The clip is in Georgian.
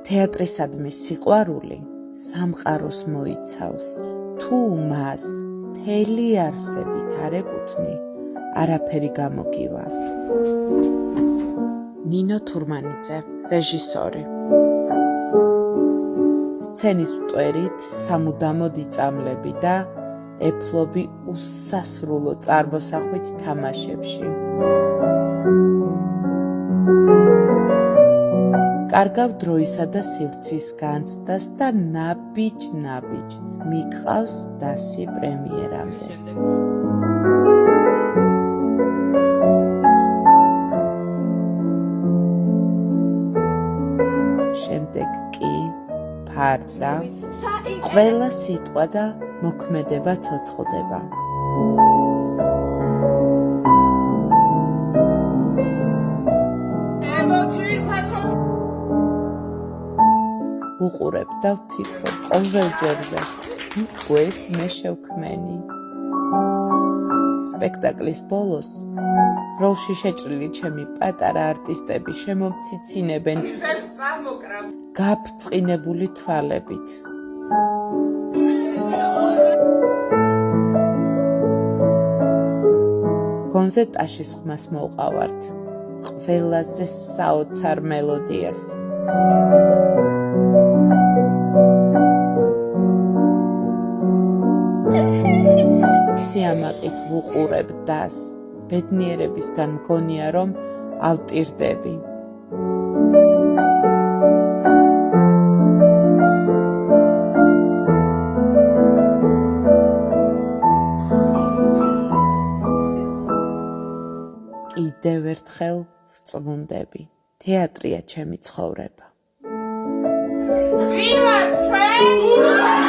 თეატრისადმი სიყვარული სამყაროს მოიცავს. თუ მას მთელი არსებით არ ეკუთვნი, არაფერი გამოგივა. ნინო თურმანიძე, რეჟისორი. სცენის მტვერით სამუდამოდ იწამლები და ეფლობი უსასრულო წარმოსახვით თამაშებში. კარგავ დროისა და სივრცის განცდას და ნაბიჯ მიყავს დასი პრემიერამდე. შემდეგ კი ფარდა, ყველა სიტყვა და მოქმედება ცოცხლდება. უყურებ და ვფიქრობ ყოველ ჯერზე, გვეს მე შევქმენი. სპექტაკლის ბოლოს როლში შეჭრილი ჩემი პატარა არტისტები შემომციცინებენ გაბრწყინებული თვალებით. გონზე ტაშის ხმას მოვყავართ, ყველაზე საოცარ მელოდიას. სიამაყით ვუყურებ დას, ბედნიერებისგან მგონია რომ ავტირდები. კიდევ ერთხელ ვწმუნდები, თეატრია ჩემი ცხოვრება. ვინ ვართ ჩვენ?